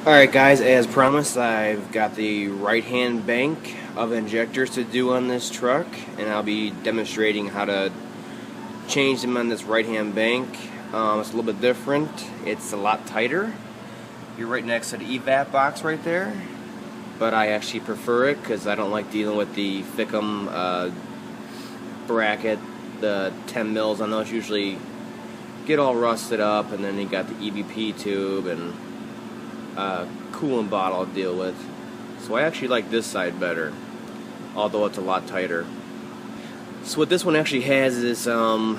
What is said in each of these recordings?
Alright guys, as promised, I've got the right-hand bank of injectors to do on this truck, and I'll be demonstrating how to change them on this right-hand bank. It's a little bit different. It's a lot tighter. You're right next to the evap box right there, but I actually prefer it because I don't like dealing with the Fickum bracket, the 10 mils on those usually get all rusted up, and then you got the EVP tube and coolant bottle to deal with. So I actually like this side better, although it's a lot tighter. So what this one actually has is, I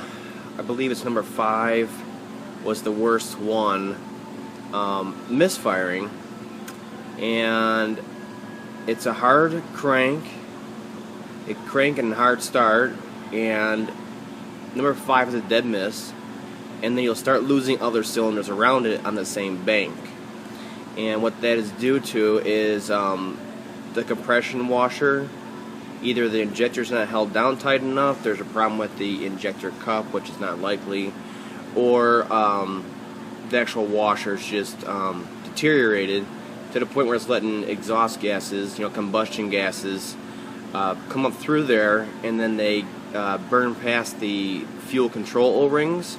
believe it's number 5 was the worst one, misfiring, and it's a hard crank, and hard start, and number 5 is a dead miss, and then you'll start losing other cylinders around it on the same bank. And what that is due to is the compression washer. Either the injector's not held down tight enough, there's a problem with the injector cup, which is not likely, or the actual washer's just deteriorated to the point where it's letting exhaust gases, combustion gases, come up through there, and then they burn past the fuel control O-rings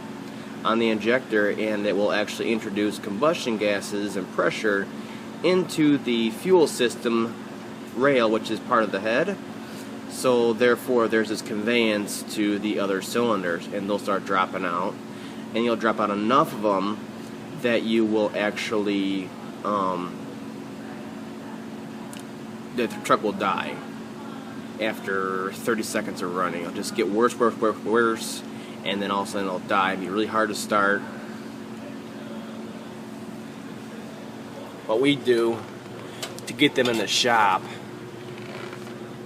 on the injector, and it will actually introduce combustion gases and pressure into the fuel system rail, which is part of the head. So therefore there's this conveyance to the other cylinders, and they'll start dropping out, and you'll drop out enough of them that you will actually the truck will die after 30 seconds of running. It'll just get worse, and then all of a sudden it'll die. It'll be really hard to start. What we do to get them in the shop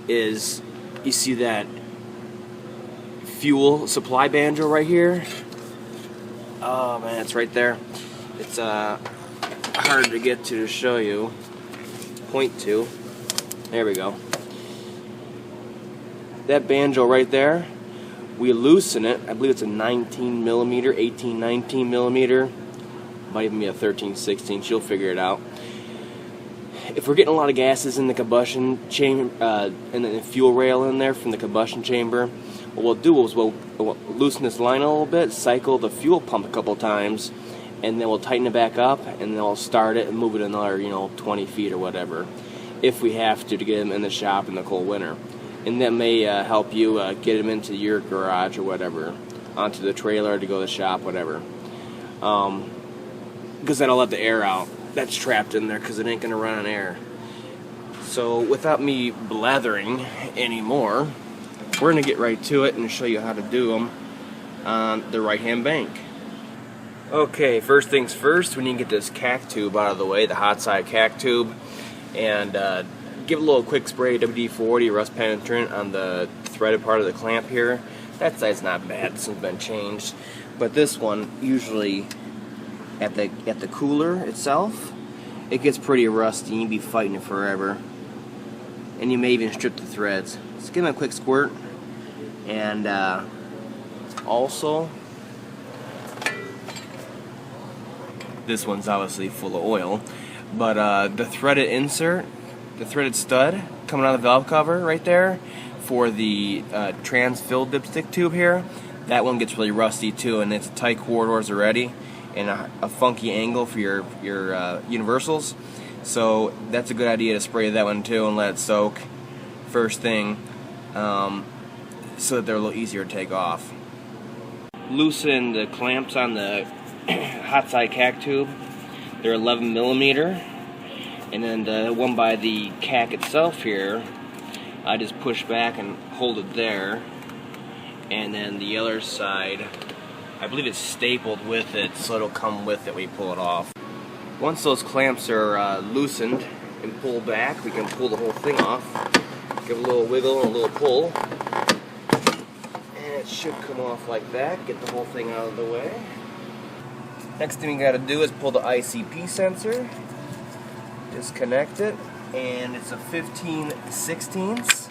is, you see that fuel supply banjo right here? Oh man, it's right there. It's hard to get to show you. Point to. There we go. That banjo right there, we loosen it. I believe it's a 19 millimeter, 18, 19 millimeter. Might even be a 13, 16. She'll figure it out. If we're getting a lot of gases in the combustion chamber, and the fuel rail in there from the combustion chamber, what we'll do is we'll loosen this line a little bit, cycle the fuel pump a couple times, and then we'll tighten it back up, and then we'll start it and move it another, 20 feet or whatever, if we have to get them in the shop in the cold winter. And that may help you get them into your garage or whatever, onto the trailer to go to the shop, whatever. Because that'll let the air out that's trapped in there, because it ain't going to run on air. So without me blathering anymore, we're going to get right to it and show you how to do them on the right-hand bank. Okay, first things first, we need to get this cack tube out of the way, the hot side cack tube, and give it a little quick spray WD-40 rust penetrant on the threaded part of the clamp here. That side's not bad, this one's been changed, but this one usually at the cooler itself, it gets pretty rusty. You'd be fighting it forever, and you may even strip the threads. Just give it a quick squirt, and also this one's obviously full of oil, but the threaded insert, the threaded stud coming out of the valve cover right there for the trans-filled dipstick tube here, that one gets really rusty too, and it's tight corridors already and a funky angle for your universals. So that's a good idea to spray that one too and let it soak first thing, so that they're a little easier to take off. Loosen the clamps on the hot side cack tube. They're 11 millimeter. And then the one by the cack itself here, I just push back and hold it there. And then the other side, I believe it's stapled with it, so it'll come with it when you pull it off. Once those clamps are loosened and pulled back, we can pull the whole thing off. Give it a little wiggle and a little pull. And it should come off like that. Get the whole thing out of the way. Next thing we got to do is pull the ICP sensor. Disconnect it, and it's a 15/16.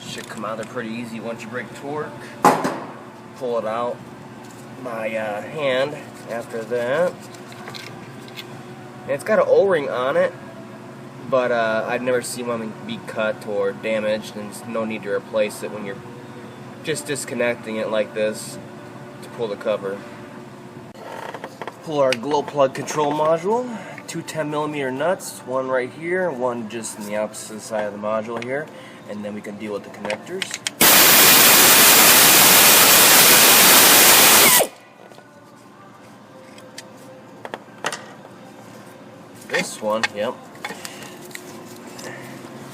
Should come out there pretty easy once you break torque. Pull it out by hand after that. And it's got an O-ring on it, but I've never seen one be cut or damaged, and there's no need to replace it when you're just disconnecting it like this to pull the cover. Pull our glow plug control module, two 10mm nuts, one right here, one just on the opposite side of the module here, and then we can deal with the connectors. This one, yep.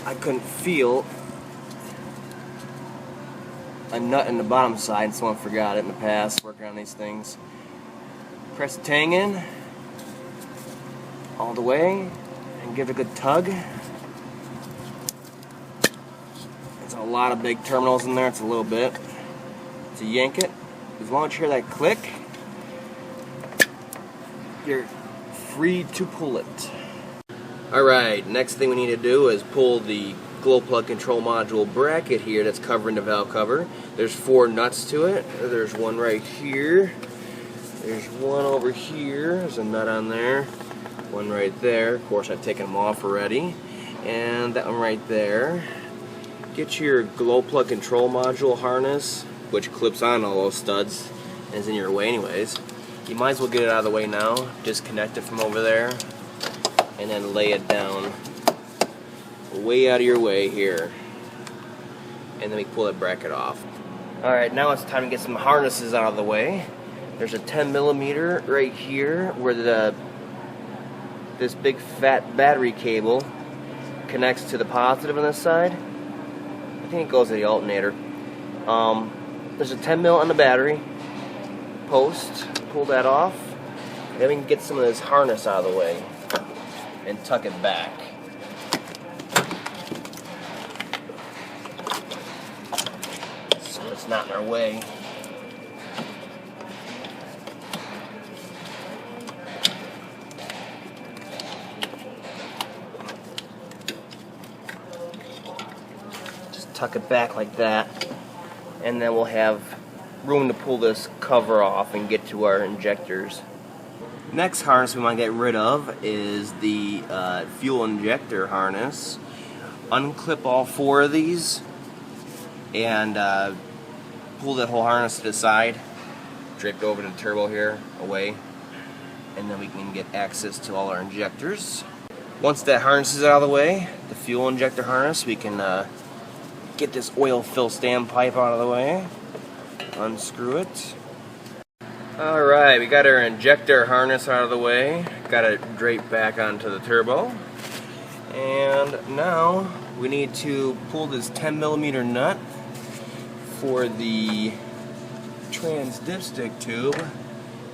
I couldn't feel a nut in the bottom side, and someone forgot it in the past working on these things. Press the tang in all the way and give it a good tug. There's a lot of big terminals in there, it's a little bit. To yank it, as long as you hear that click, you're free to pull it. Alright, next thing we need to do is pull the glow plug control module bracket here that's covering the valve cover. There's 4 nuts to it. There's one right here. There's one over here. There's a nut on there. One right there. Of course, I've taken them off already. And that one right there. Get your glow plug control module harness, which clips on all those studs and is in your way anyways. You might as well get it out of the way now. Disconnect it from over there and then lay it down way out of your way here. And then we pull that bracket off. Alright, now it's time to get some harnesses out of the way. There's a 10mm right here where this big fat battery cable connects to the positive on this side. I think it goes to the alternator. There's a 10mm on the battery post. Pull that off. Then we can get some of this harness out of the way and tuck it back. So it's not in our way. Tuck it back like that, and then we'll have room to pull this cover off and get to our injectors. Next harness we want to get rid of is the fuel injector harness. Unclip all 4 of these and pull that whole harness to the side, drape it over the turbo here, away, and then we can get access to all our injectors. Once that harness is out of the way, the fuel injector harness, we can get this oil fill standpipe out of the way, unscrew it. Alright, we got our injector harness out of the way, got it draped back onto the turbo, and now we need to pull this 10mm nut for the trans dipstick tube.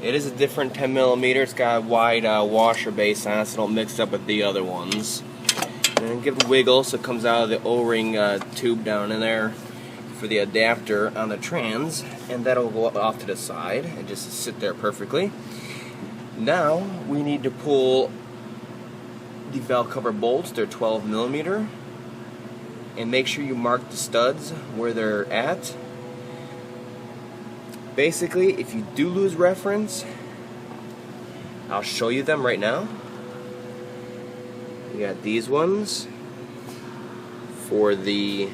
It is a different 10mm, it's got a wide washer base on it so don't mix up with the other ones. And then give it a wiggle so it comes out of the O-ring tube down in there for the adapter on the trans, and that'll go off to the side and just sit there perfectly. Now we need to pull the valve cover bolts, they're 12mm, and make sure you mark the studs where they're at. Basically, if you do lose reference, I'll show you them right now. We got these ones for the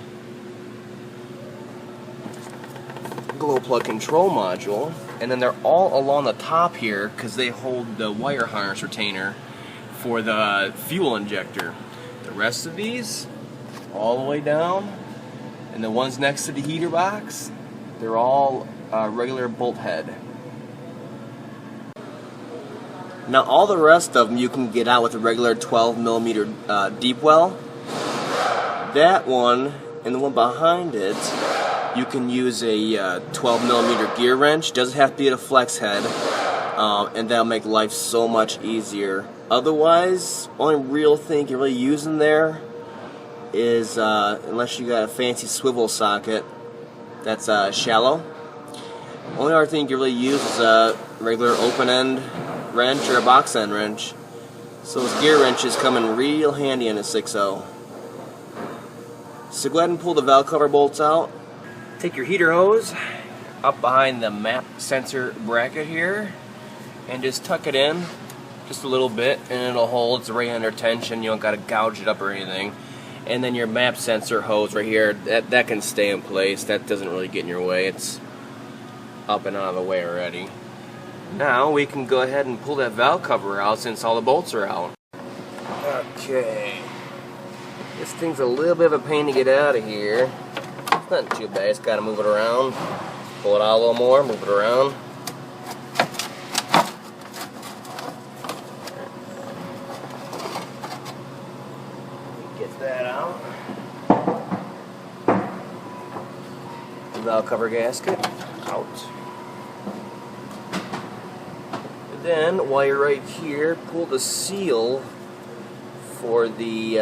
glow plug control module, and then they're all along the top here because they hold the wire harness retainer for the fuel injector. The rest of these, all the way down, and the ones next to the heater box, they're all regular bolt head. Now all the rest of them you can get out with a regular 12mm deep well. That one and the one behind it, you can use a 12mm gear wrench. Doesn't have to be at a flex head, and that'll make life so much easier. Otherwise, only real thing you're really using there is, unless you got a fancy swivel socket that's shallow, only other thing you can really use is a regular open end wrench or a box end wrench. So those gear wrenches come in real handy in a 6.0. So go ahead and pull the valve cover bolts out. Take your heater hose up behind the map sensor bracket here and just tuck it in just a little bit, and it'll hold. It's right under tension. You don't got to gouge it up or anything. And then your map sensor hose right here, that can stay in place. That doesn't really get in your way. It's up and out of the way already. Now we can go ahead and pull that valve cover out since all the bolts are out. Okay. This thing's a little bit of a pain to get out of here. It's not too bad. Just got to move it around. Pull it out a little more, move it around. Get that out. The valve cover gasket out. And then, while you're right here, pull the seal for the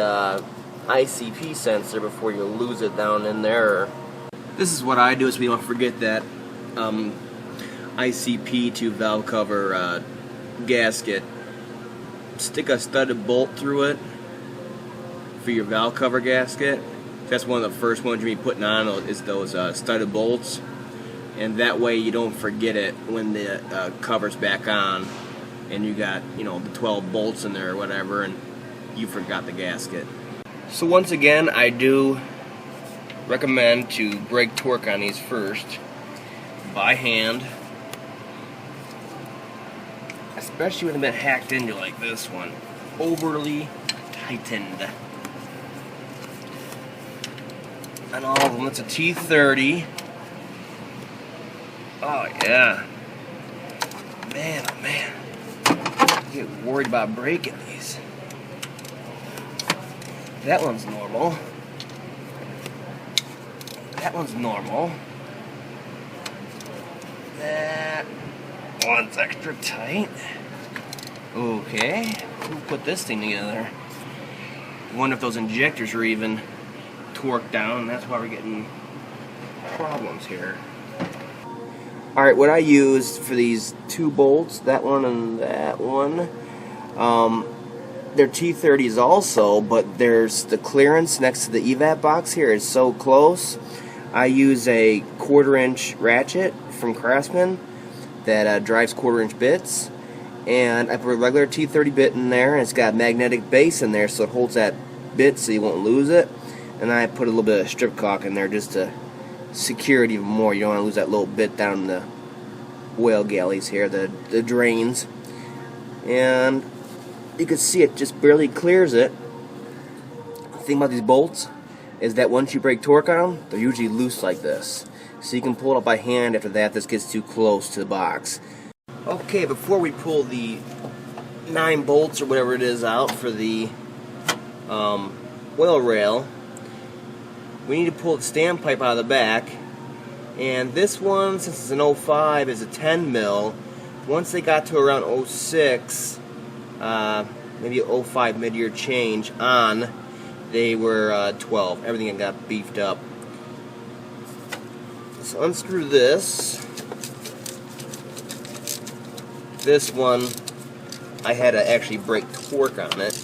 ICP sensor before you lose it down in there. This is what I do so we don't forget that ICP to valve cover gasket. Stick a studded bolt through it for your valve cover gasket. That's one of the first ones you're putting on is those studded bolts, and that way you don't forget it when the cover's back on and you got, you know, the 12 bolts in there or whatever and you forgot the gasket. So once again, I do recommend to brake torque on these first by hand, especially when they've been hacked into like this one, overly tightened. And all of them, it's a T30. Oh yeah, man, oh man, I get worried about breaking these. That one's normal. That one's normal. That one's extra tight. Okay, who put this thing together? I wonder if those injectors are even torqued down, and that's why we're getting problems here. Alright, what I used for these two bolts, that one and that one, they're T30s also, but there's the clearance next to the evap box here is so close. I use a 1/4 inch ratchet from Craftsman that drives 1/4 inch bits, and I put a regular T30 bit in there, and it's got a magnetic base in there so it holds that bit so you won't lose it. And I put a little bit of strip caulk in there just to secure it even more. You don't want to lose that little bit down in the oil galleys here, the drains. And you can see it just barely clears it. The thing about these bolts is that once you break torque on them, they're usually loose like this. So you can pull it up by hand after that. This gets too close to the box. Okay, before we pull the 9 bolts or whatever it is out for the oil rail, we need to pull the standpipe out of the back. And this one, since it's an 05, is a 10 mil. Once they got to around 06, maybe 05 mid-year change on, they were 12. Everything got beefed up. So unscrew this. This one, I had to actually break torque on it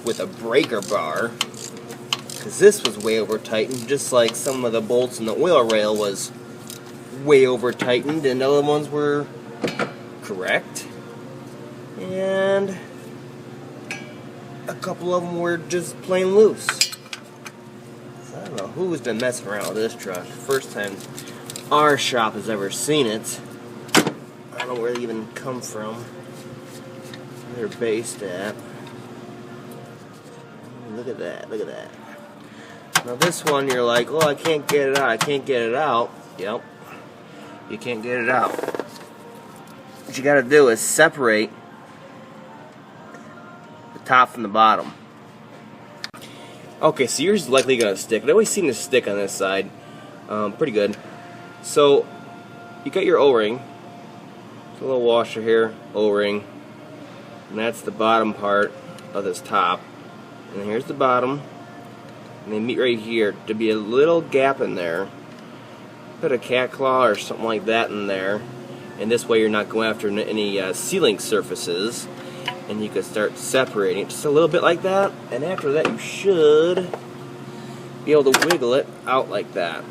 with a breaker bar, because this was way over tightened, just like some of the bolts in the oil rail was way over tightened, and the other ones were correct. And a couple of them were just plain loose. So I don't know who's been messing around with this truck. First time our shop has ever seen it. I don't know where they even come from. Where they're based at. Look at that, look at that. Now this one you're like, oh, I can't get it out, I can't get it out. Yep, you can't get it out. What you gotta do is separate the top from the bottom. Okay, so yours is likely gonna stick. It always seems to stick on this side. Pretty good. So, you got your O-ring. It's a little washer here, O-ring. And that's the bottom part of this top. And here's the bottom. And they meet right here. There'll be a little gap in there. Put a cat claw or something like that in there. And this way you're not going after any sealing surfaces. And you can start separating it just a little bit like that. And after that you should be able to wiggle it out like that.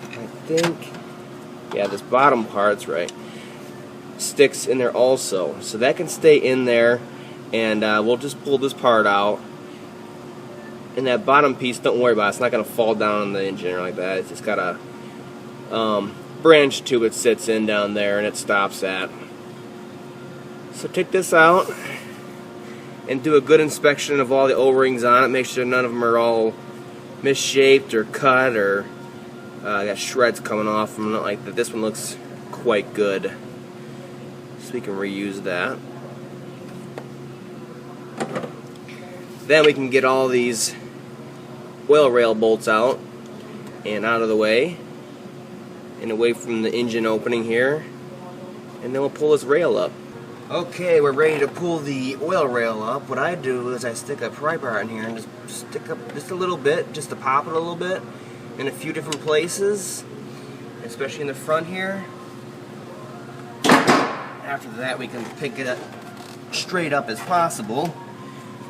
I think, yeah, this bottom part's right. sticks in there also, so that can stay in there, and we'll just pull this part out. And that bottom piece, don't worry about it, it's not going to fall down on the engine or like that. It's just got a branch tube it sits in down there and it stops at. So take this out and do a good inspection of all the O-rings on it. Make sure none of them are all misshaped or cut or got shreds coming off from it like that. This one looks quite good, so we can reuse that. Then we can get all these oil rail bolts out and out of the way and away from the engine opening here, and then we'll pull this rail up. Okay, we're ready to pull the oil rail up. What I do is I stick a pry bar in here and just stick up just a little bit, just to pop it a little bit in a few different places, especially in the front here. After that, we can pick it up straight up as possible,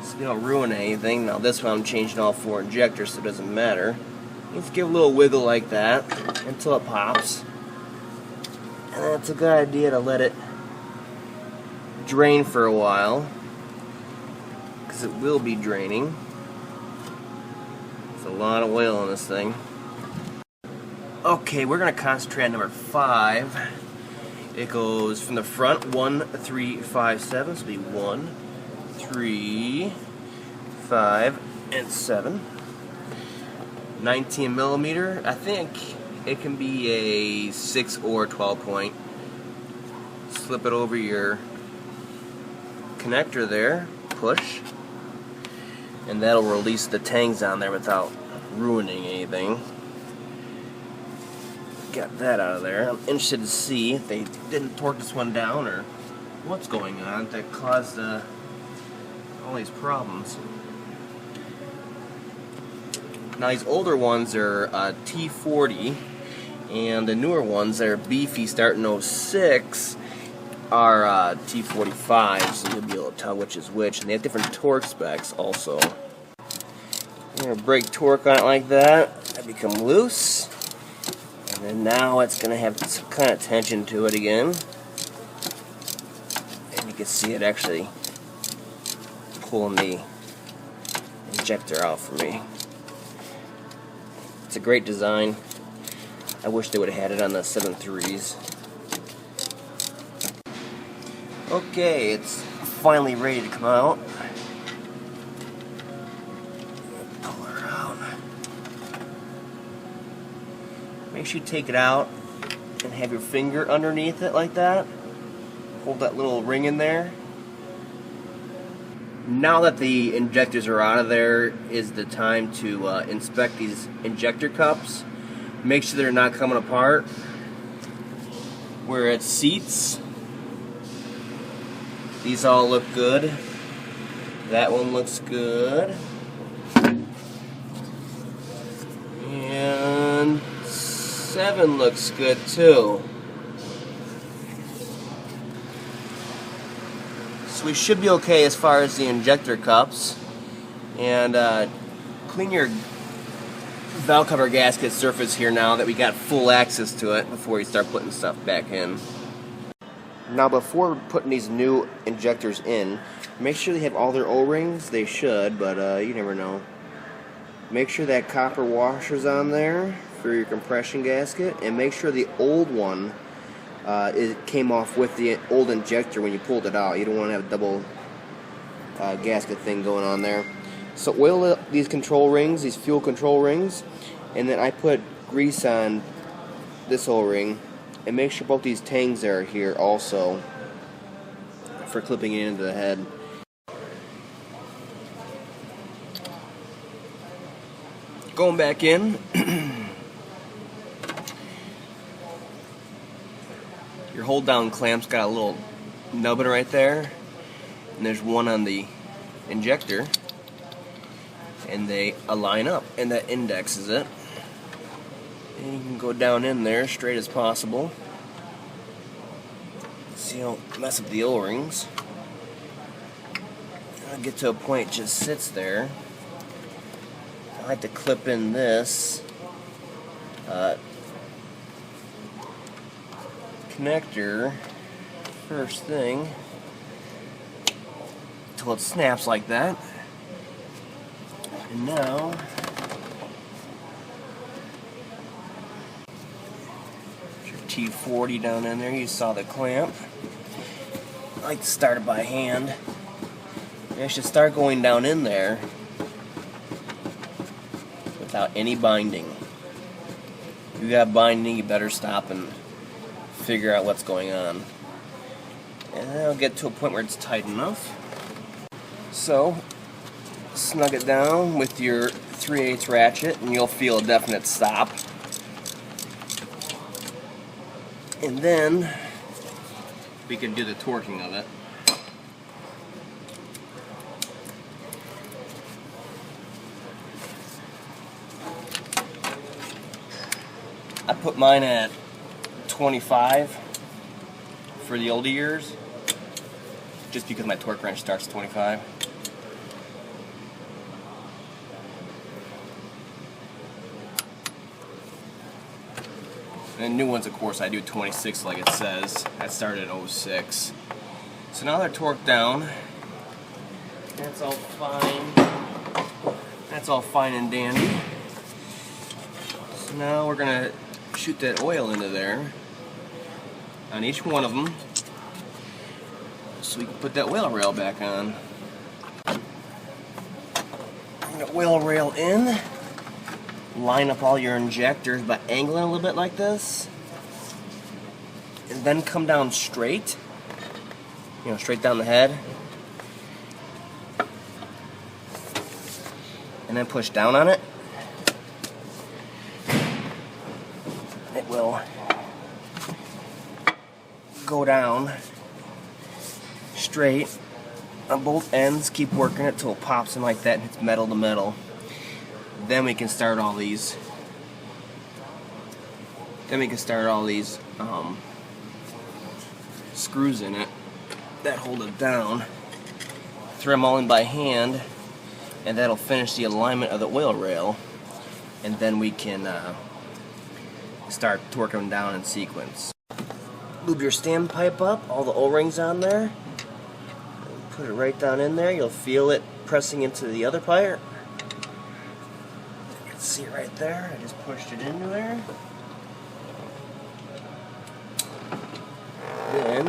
so we don't ruin anything. Now this one I'm changing all 4 injectors, so it doesn't matter. Just give a little wiggle like that until it pops. And that's a good idea to let it drain for a while, because it will be draining. It's a lot of oil in this thing. Okay, we're going to concentrate on number 5. It goes from the front 1, 3, 5, 7. So it'll be 1, 3, 5, and 7. 19 millimeter. I think it can be a 6 or 12 point. Slip it over your connector there, push, and that'll release the tangs on there without ruining anything. Got that out of there. I'm interested to see if they didn't torque this one down or what's going on that caused all these problems. Now these older ones are T40, and the newer ones that are beefy starting 06 are T45, so you'll be able to tell which is which, and they have different torque specs also. I'm going to break torque on it like that, that become loose, and then now it's going to have some kind of tension to it again, and you can see it actually pulling the injector out for me. It's a great design. I wish they would have had it on the 7.3s. Okay, it's finally ready to come out. Pull her out. Make sure you take it out and have your finger underneath it like that. Hold that little ring in there. Now that the injectors are out of there is the time to inspect these injector cups. Make sure they're not coming apart. Where it seats, these all look good. That one looks good. And 7 looks good too. So we should be okay as far as the injector cups. And clean your valve cover gasket surface here now that we got full access to it before you start putting stuff back in. Now before putting these new injectors in, make sure they have all their O-rings. They should, but you never know. Make sure that copper washer's on there for your compression gasket, and make sure the old one it came off with the old injector when you pulled it out. You don't want to have a double gasket thing going on there. So oil these control rings, these fuel control rings, and then I put grease on this O-ring, and make sure both these tangs are here also for clipping it into the head. Going back in, your hold down clamp's got a little nubbin right there, and there's one on the injector, and they align up, and that indexes it. And you can go down in there straight as possible. So you don't mess up the O-rings. I'll get to a point it just sits there. I like to clip in this connector first thing until it snaps like that. And now your T40 down in there. You saw the clamp. I like to start it by hand. You should start going down in there without any binding. If you got binding, you better stop and figure out what's going on. And then I'll get to a point where it's tight enough. So, snug it down with your 3/8 ratchet and you'll feel a definite stop. And then we can do the torquing of it. I put mine at 25 for the older years, just because my torque wrench starts at 25. And new ones, of course, I do 26 like it says. That started at 06. So now they're torqued down. That's all fine. That's all fine and dandy. So now we're gonna shoot that oil into there on each one of them so we can put that oil rail back on. Bring the oil rail in. Line up all your injectors by angling a little bit like this, and then come down straight, straight down the head, and then push down on it. It will go down straight on both ends. Keep working it till it pops in like that and hits metal to metal. Then we can start all these. Screws in it that hold it down. Thread them all in by hand, and that'll finish the alignment of the oil rail. And then we can start torquing them down in sequence. Lube your standpipe up, all the O-rings on there. Put it right down in there. You'll feel it pressing into the other pipe. You can see it right there. I just pushed it into there. Then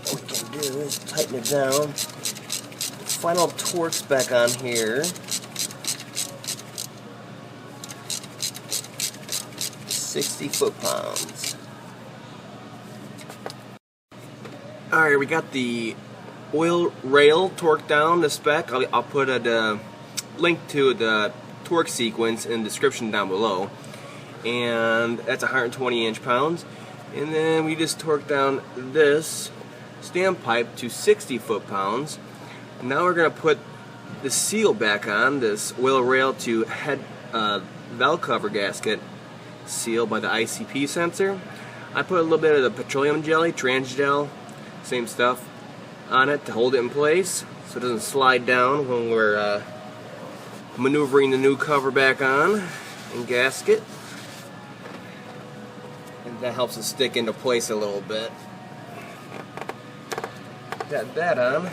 what we can do is tighten it down. Final torque's back on here. 60 foot-pounds. Alright, we got the oil rail torqued down to spec. I'll put a link to the torque sequence in the description down below. And that's 120 inch-pounds. And then we just torqued down this standpipe to 60 foot-pounds. Now we're going to put the seal back on, this oil rail to head valve cover gasket seal by the ICP sensor. I put a little bit of the petroleum jelly, trans gel, same stuff, on it to hold it in place so it doesn't slide down when we're maneuvering the new cover back on and gasket. And that helps it stick into place a little bit. Got that on.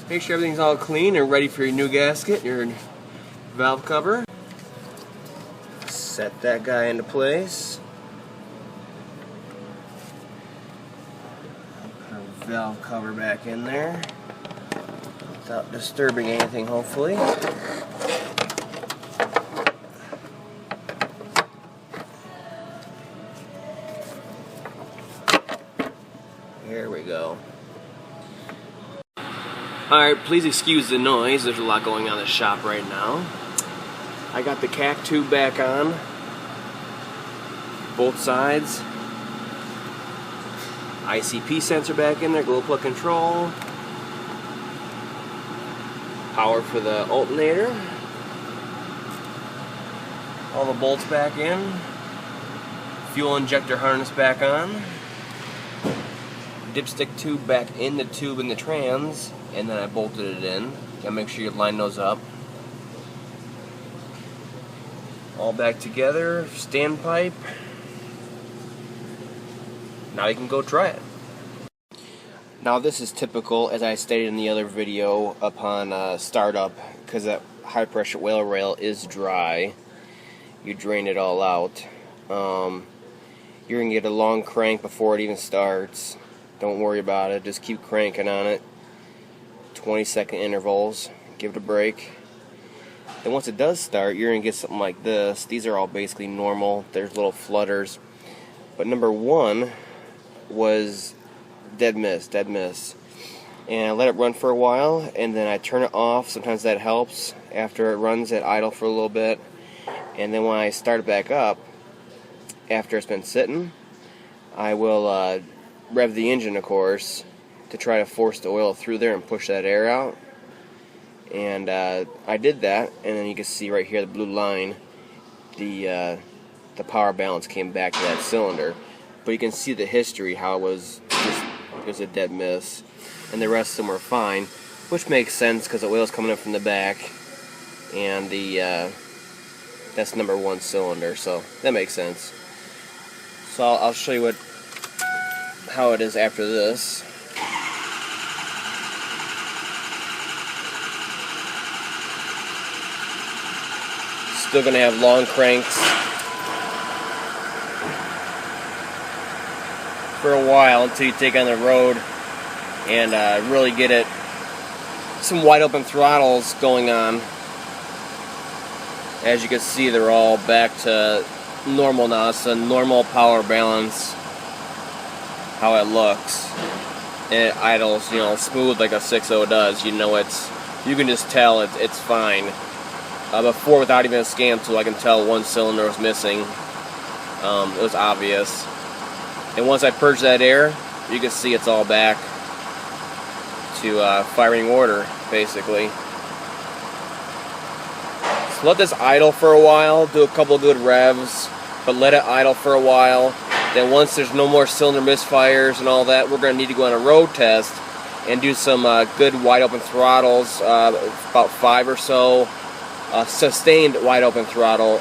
Make sure everything's all clean and ready for your new gasket, your valve cover. Set that guy into place. Put our valve cover back in there without disturbing anything, hopefully. Here we go. Alright, please excuse the noise. There's a lot going on in the shop right now. I got the CAC tube back on both sides. ICP sensor back in there, glow plug control. Power for the alternator. All the bolts back in. Fuel injector harness back on. Dipstick tube back in the tube in the trans, and then I bolted it in. Gotta make sure you line those up. All back together, standpipe. now you can go try it. Now this is typical, as I stated in the other video, upon startup, because that high pressure oil rail is dry. You drain it all out. You're going to get a long crank before it even starts. Don't worry about it, just keep cranking on it. 20-second intervals, give it a break. Then once it does start, you're going to get something like this. These are all basically normal. There's little flutters. But number one was dead miss. And I let it run for a while, and then I turn it off. Sometimes that helps after it runs at idle for a little bit. And then when I start it back up, after it's been sitting, I will rev the engine, of course, to try to force the oil through there and push that air out. And I did that, and then you can see right here the blue line, the power balance came back to that cylinder. But you can see the history, how it was a dead miss, and the rest of them were fine, which makes sense because the oil's coming in from the back, and that's number one cylinder, so that makes sense. So I'll show you how it is after this. Still going to have long cranks for a while until you take on the road and really get it some wide open throttles going on. As you can see, they're all back to normal now. It's a normal power balance, how it looks. And it idles, smooth like a 6.0 does. You can just tell it's fine. Before, without even a scan tool, I can tell one cylinder was missing. It was obvious. And once I purge that air, you can see it's all back to firing order, basically. So let this idle for a while, do a couple of good revs, but let it idle for a while. Then once there's no more cylinder misfires and all that, we're going to need to go on a road test and do some good wide open throttles, about 5 or so. Sustained wide open throttle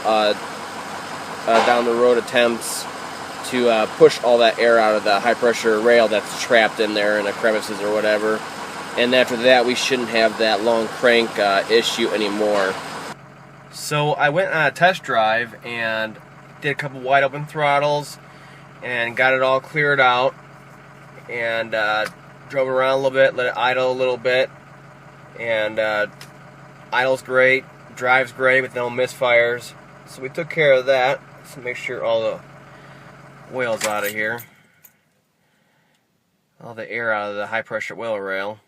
down the road attempts to push all that air out of the high pressure rail that's trapped in there in the crevices or whatever. And after that, we shouldn't have that long crank issue anymore. So I went on a test drive and did a couple wide open throttles and got it all cleared out, and drove around a little bit, let it idle a little bit, and idle's great, drives great with no misfires. So we took care of that. So make sure all the oil's out of here, all the air out of the high pressure oil rail.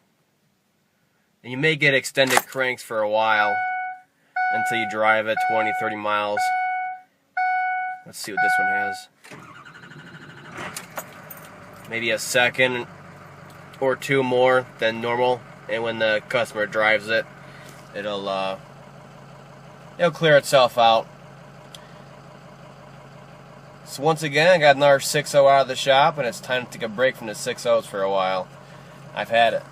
And you may get extended cranks for a while until you drive it 20-30 miles. Let's see what this one has. Maybe a second or two more than normal, and when the customer drives it, it'll clear itself out. So once again, I got another 6.0 out of the shop, and it's time to take a break from the 6.0s for a while. I've had it.